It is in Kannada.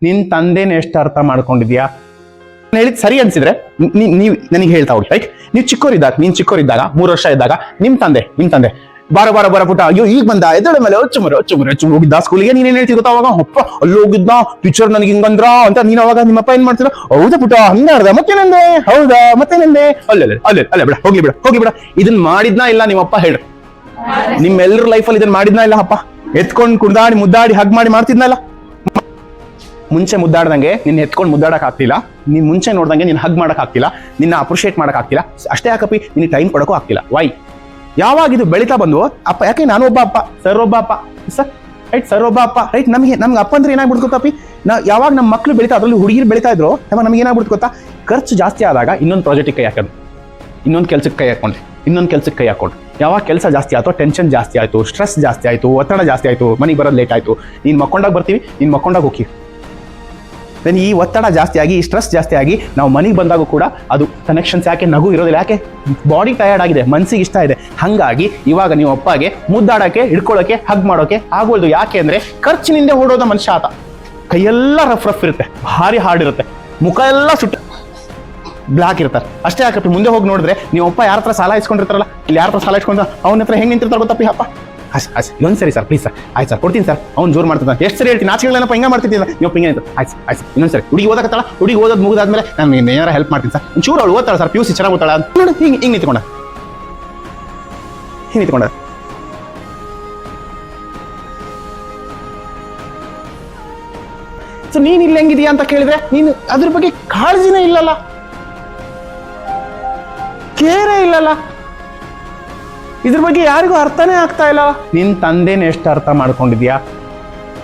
ನಿನ್ ತಂದೆನ ಎಷ್ಟು ಅರ್ಥ ಮಾಡ್ಕೊಂಡಿದ್ಯಾ? ಹೇಳಿದ್ ಸರಿ ಅನ್ಸಿದ್ರೆ ನೀವ್ ನನಗೆ ಹೇಳ್ತಾ ಹೋಗಿ. ರೈಟ್, ನೀನ್ ಚಿಕ್ಕೋರಿದ್ದಾಗ 3 ವರ್ಷ ಇದ್ದಾಗ ನಿಮ್ ತಂದೆ ಬಾರ ಪುಟ, ಅಯ್ಯೋ ಈಗ ಬಂದ ಎದಳ ಮೇಲೆ ಒಚ್ಚು ಹೋಗಿದ್ದ ಸ್ಕೂಲಿಗೆ. ನೀನೇನ್ ಹೇಳ್ತಿ ಗೊತ್ತಾ ಅವಾಗ? ಅಪ್ಪ ಅಲ್ಲಿ ಹೋಗಿದ್ದ ಟೀಚರ್ ನನಗೆ ಹಿಂಗಂದ್ರ ಅಂತ. ನೀನ್ ಅವಾಗ ನಿಮ್ಮಪ್ಪ ಏನ್ ಮಾಡ್ತಿರ? ಹೌದಾ ಪುಟ ಹಂಗಾರ್ದ ಮತ್ತೇನಂದೆ? ಹೌದಾ ಮತ್ತೇನಂದೆ? ಅಲ್ಲೇ ಹೋಗ್ಲಿ ಬಿಡ. ಇದನ್ ಮಾಡಿದ್ನಾ ಇಲ್ಲ ನಿಮ್ಮಪ್ಪ ಹೇಳು? ನಿಮ್ಮೆಲ್ಲರ ಲೈಫಲ್ಲಿ ಇದನ್ನ ಮಾಡಿದ್ನಾ ಇಲ್ಲ ಅಪ್ಪ? ಎತ್ಕೊಂಡ್ ಕುಡ್ದಾಡಿ ಮುದ್ದಾಡಿ ಹಗ್ ಮಾಡಿ ಮಾಡ್ತಿದ್ನಲ್ಲ? ಮುಂಚೆ ಮುದ್ದಾಡ್ದಂಗೆ ನಿನ್ನ ಎತ್ಕೊಂಡು ಮುದ್ದಾಡಕ್ ಆಗ್ತಿಲ್ಲ, ನೀನ್ ಮುಂಚೆ ನೋಡ್ದಂಗೆ ನೀನ್ ಹಗ್ ಮಾಡಕ್ ಆಗ್ತಿಲ್ಲ, ನಿನ್ನ ಅಪ್ರಿಶಿಯೇಟ್ ಮಾಡಕ್ ಆಗ್ತಿಲ್ಲ. ಅಷ್ಟೇ ಯಾಕಪ್ಪಿ ನಿನಗೆ ಟೈಮ್ ಕೊಡಕ್ಕೂ ಆಗ್ತಿಲ್ಲ. ವೈ? ಯಾವಾಗ ಇದು ಬೆಳೀತಾ ಬಂದು ಅಪ್ಪ, ಯಾಕೆ ನಾನು ಒಬ್ಬ ಅಪ್ಪ, ಸರ್ ಒಬ್ಬ ಅಪ್ಪ, ಸರ್ ಒಬ್ಬ ಅಪ್ಪ, ರೈಟ್. ನಮ್ಗೆ ಅಪ್ಪ ಅಂದ್ರೆ ಏನಾಗ್ಬಿಡ್ತು ಗೊತ್ತಪ್ಪಿ? ಯಾವಾಗ ನಮ್ಮ ಮಕ್ಳು ಬೆಳೀತಾ, ಅದ್ರಲ್ಲಿ ಹುಡುಗಿರು ಬೆಳೀತಾ ಇದ್ರು, ನಮ್ಗೆ ಏನಾಗ್ಬಿಡ್ತು ಗೊತ್ತಾ? ಖರ್ಚು ಜಾಸ್ತಿ ಆದಾಗ ಇನ್ನೊಂದು ಪ್ರಾಜೆಕ್ಟಿಗೆ ಕೈ ಹಾಕೋದು, ಇನ್ನೊಂದು ಕೆಲ್ಸಕ್ಕೆ ಕೈ ಹಾಕೊಂಡು ಯಾವಾಗ ಕೆಲಸ ಜಾಸ್ತಿ ಆಯ್ತು, ಟೆನ್ಷನ್ ಜಾಸ್ತಿ ಆಯ್ತು, ಸ್ಟ್ರೆಸ್ ಜಾಸ್ತಿ ಆಯ್ತು, ಒತ್ತಡ ಜಾಸ್ತಿ ಆಯ್ತು, ಮನೆಗೆ ಬರೋದು ಲೇಟ್ ಆಯ್ತು, ನೀನ್ ಮಕ್ಕೊಂಡಾಗ ಬರ್ತೀವಿ, ನೀನ್ ಮಕ್ಕೊಂಡಾಗ ಹೋಗಿ. ದೆನ್ ಈ ಒತ್ತಡ ಜಾಸ್ತಿ ಆಗಿ, ಈ ಸ್ಟ್ರೆಸ್ ಜಾಸ್ತಿ ಆಗಿ ನಾವು ಮನೆಗೆ ಬಂದಾಗೂ ಕೂಡ ಅದು ಕನೆಕ್ಷನ್ಸ್ ಯಾಕೆ ನಗು ಇರೋದಿಲ್ಲ? ಯಾಕೆ? ಬಾಡಿ ಟಯರ್ಡ್ ಆಗಿದೆ, ಮನ್ಸಿಗೆ ಇಷ್ಟ ಇದೆ. ಹಂಗಾಗಿ ಇವಾಗ ನೀವು ಅಪ್ಪಗೆ ಮುದ್ದಾಡಕ್ಕೆ, ಹಿಡ್ಕೊಳ್ಳೋಕೆ, ಹಗ್ ಮಾಡೋಕೆ ಆಗೋಲ್ದು. ಯಾಕೆ ಅಂದ್ರೆ ಖರ್ಚಿನಿಂದ ಓಡೋದ ಮನುಷ್ಯ ಆತ. ಕೈಯೆಲ್ಲ ರಫ್ ಇರುತ್ತೆ, ಭಾರಿ ಹಾರ್ಡ್ ಇರುತ್ತೆ, ಮುಖ ಎಲ್ಲ ಸುಟ್ಟು ಬ್ಲಾಕ್ ಇರ್ತಾರೆ. ಅಷ್ಟೇ ಯಾಕಪ್ಪಿ ಮುಂದೆ ಹೋಗಿ ನೋಡಿದ್ರೆ ನೀವು ಅಪ್ಪ ಯಾರ ಹತ್ರ ಸಾಲ ಇಸ್ಕೊಂಡಿರ್ತಾರಲ್ಲ, ಇಲ್ಲಿ ಯಾರ ಹತ್ರ ಸಾಲ ಇಸ್ಕೊಂಡ ಅವನ ಹತ್ರ ಹೆಂಗ್ ನಿಂತಿರ್ತಾರೆ ಗೊತ್ತಪ್ಪಿ ಅಪ್ಪ? ಇನ್ನೊಂದು ಸರಿ ಸರ್ ಪ್ಲೀಸ್ ಸರ್, ಆಯ್ತು ಸರ್ ಕೊಡ್ತೀನಿ ಸರ್. ಅವ್ನು ಜೋರು ಮಾಡ್ತಾನೆ. ಎಷ್ಟು ಸರಿ ಹೇಳ್ತೀನಿ, ನಾಚಿಗಳೇನಪ್ಪ ಹಿಂಗೆ ಮಾಡ್ತಿದ್ದೀನಿ ನೀವು ಹಿಂಗೆ ಆಯ್ತು. ಆಯ್ತು ಇನ್ನೊಂದು ಸರಿ ಹುಡುಗಿ ಓದಕತ್ತಾಳ, ಹುಡುಗಿ ಓದೋದು ಮುಗಿದಾದ್ಮೇಲೆ ನಾನು ಏನಾರ ಹೆಲ್ಪ್ ಮಾಡ್ತೀನಿ ಸರ್. ಒಂಚೂರು ಅವಳು ಓದ್ತಾಳೆ ಸರ್, PUC ಚೆನ್ನಾಗಿ ಓದ್ತಾಳ ನೋಡಿ, ಹಿಂಗೆ ನಿಂತ್ಕೊಂಡ. ಸೊ ನೀನ್ ಇಲ್ಲಿ ಹೆಂಗಿದೀಯಾ ಅಂತ ಕೇಳಿದ್ರೆ ನೀನು ಅದ್ರ ಬಗ್ಗೆ ಕಾಳಜಿನೇ ಇಲ್ಲಲ್ಲ, ಕೇರೇ ಇಲ್ಲಲ್ಲ, ಇದ್ರ ಬಗ್ಗೆ ಯಾರಿಗೂ ಅರ್ಥನೇ ಆಗ್ತಾ ಇಲ್ಲ. ನಿನ್ ತಂದೆನ ಎಷ್ಟು ಅರ್ಥ ಮಾಡ್ಕೊಂಡಿದ್ಯಾ?